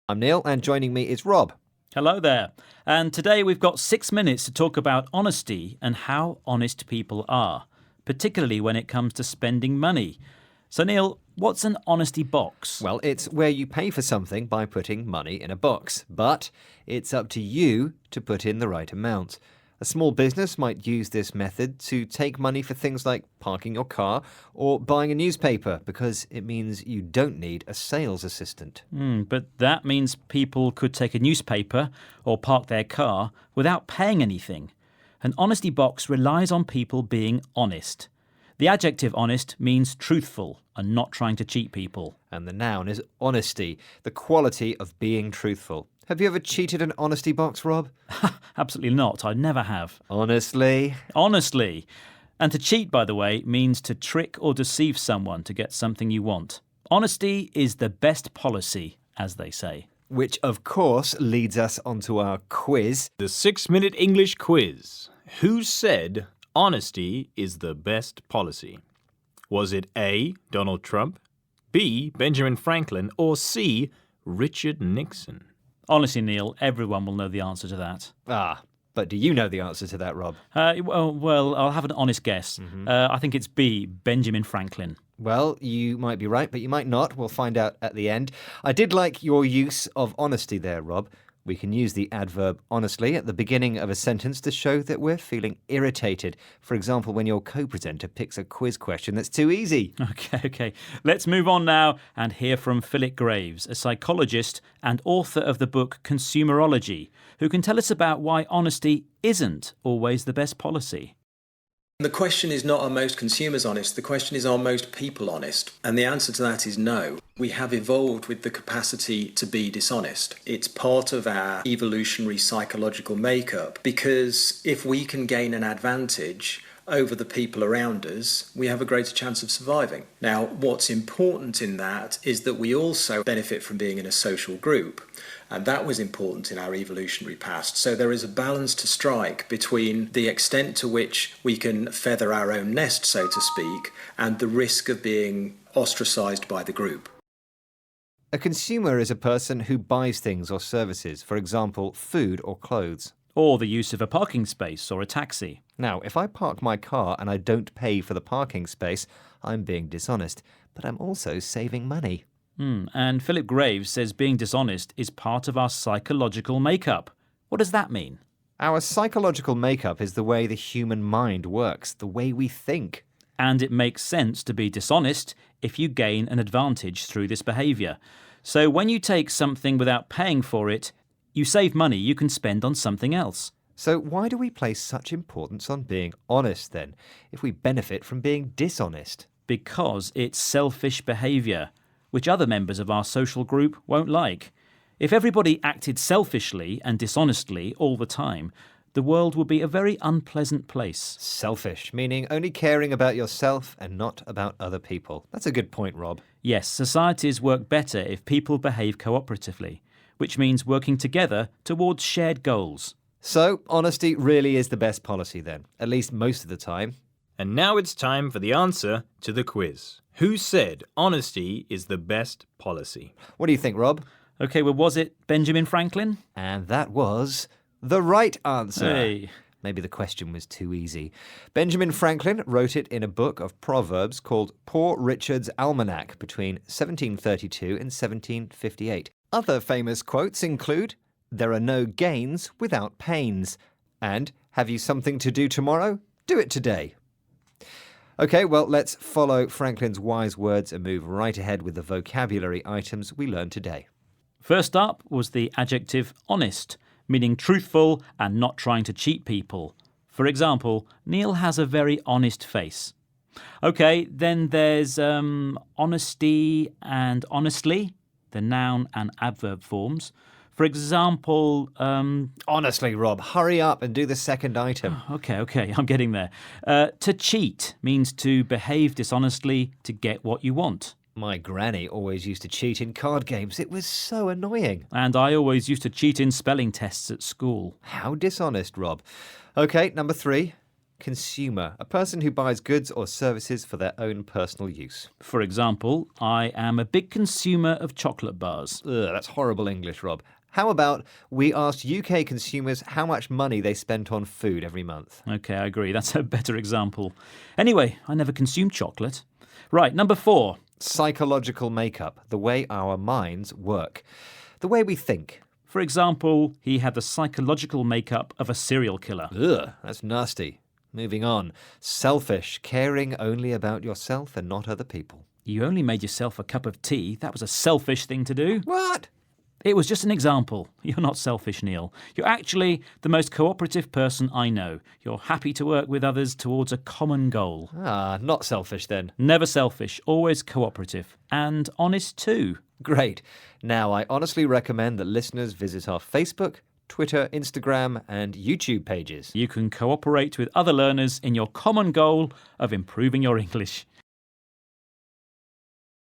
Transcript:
I'm Neil, and joining me is Rob. Hello there. And today we've got 6 minutes to talk about honesty and how honest people are, particularly when it comes to spending money. So Neil, what's an honesty box? Well, it's where you pay for something by putting money in a box, but it's up to you to put in the right amount. A small business might use this method to take money for things like parking your car or buying a newspaper because it means you don't need a sales assistant. But that means people could take a newspaper or park their car without paying anything. An honesty box relies on people being honest. The adjective honest means truthful and not trying to cheat people. And the noun is honesty, the quality of being truthful. Have you ever cheated an honesty box, Rob? Absolutely not. I never have. Honestly? Honestly. And to cheat, by the way, means to trick or deceive someone to get something you want. Honesty is the best policy, as they say. Which, of course, leads us onto our quiz. The 6-minute English quiz. Who said honesty is the best policy? Was it A, Donald Trump, B, Benjamin Franklin, or C, Richard Nixon? Honestly, Neil, everyone will know the answer to that. But do you know the answer to that, Rob? Well, I'll have an honest guess. I think it's B, Benjamin Franklin. Well, you might be right, but you might not. We'll find out at the end. I did like your use of honesty there, Rob. We can use the adverb honestly at the beginning of a sentence to show that we're feeling irritated. For example, when your co-presenter picks a quiz question that's too easy. Okay. Let's move on now and hear from Philip Graves, a psychologist and author of the book Consumerology, who can tell us about why honesty isn't always the best policy. The question is not, are most consumers honest? The question is, are most people honest? And the answer to that is no. We have evolved with the capacity to be dishonest. It's part of our evolutionary psychological makeup, because if we can gain an advantage over the people around us, we have a greater chance of surviving. Now, what's important in that is that we also benefit from being in a social group. And that was important in our evolutionary past. So there is a balance to strike between the extent to which we can feather our own nest, so to speak, and the risk of being ostracized by the group. A consumer is a person who buys things or services, for example, food or clothes. Or the use of a parking space or a taxi. Now, if I park my car and I don't pay for the parking space, I'm being dishonest, but I'm also saving money. And Philip Graves says being dishonest is part of our psychological makeup. What does that mean? Our psychological makeup is the way the human mind works, the way we think. And it makes sense to be dishonest if you gain an advantage through this behaviour. So when you take something without paying for it, you save money you can spend on something else. So why do we place such importance on being honest then, if we benefit from being dishonest? Because it's selfish behaviour, which other members of our social group won't like. If everybody acted selfishly and dishonestly all the time, the world would be a very unpleasant place. Selfish, meaning only caring about yourself and not about other people. That's a good point, Rob. Yes, societies work better if people behave cooperatively, which means working together towards shared goals. So, honesty really is the best policy then, at least most of the time. And now it's time for the answer to the quiz. Who said honesty is the best policy? What do you think, Rob? Okay, well, was it Benjamin Franklin? And that was the right answer. Hey. Maybe the question was too easy. Benjamin Franklin wrote it in a book of proverbs called Poor Richard's Almanac between 1732 and 1758. Other famous quotes include, "There are no gains without pains," and "Have you something to do tomorrow? Do it today." Okay, well, let's follow Franklin's wise words and move right ahead with the vocabulary items we learned today. First up was the adjective honest, meaning truthful and not trying to cheat people. For example, Neil has a very honest face. Okay, then there's honesty and honestly, the noun and adverb forms. For example, Honestly, Rob, hurry up and do the second item. Okay, I'm getting there. To cheat means to behave dishonestly to get what you want. My granny always used to cheat in card games. It was so annoying. And I always used to cheat in spelling tests at school. How dishonest, Rob. Okay, number 3. Consumer, a person who buys goods or services for their own personal use. For example, I am a big consumer of chocolate bars. Ugh, that's horrible English, Rob. How about we asked UK consumers how much money they spent on food every month? Okay, I agree. That's a better example. Anyway, I never consumed chocolate. Right, number 4. Psychological makeup, the way our minds work. The way we think. For example, he had the psychological makeup of a serial killer. Ugh, that's nasty. Moving on. Selfish, caring only about yourself and not other people. You only made yourself a cup of tea. That was a selfish thing to do. What? It was just an example. You're not selfish, Neil. You're actually the most cooperative person I know. You're happy to work with others towards a common goal. Ah, not selfish then. Never selfish, always cooperative. And honest too. Great. Now, I honestly recommend that listeners visit our Facebook, Twitter, Instagram, and YouTube pages. You can cooperate with other learners in your common goal of improving your English.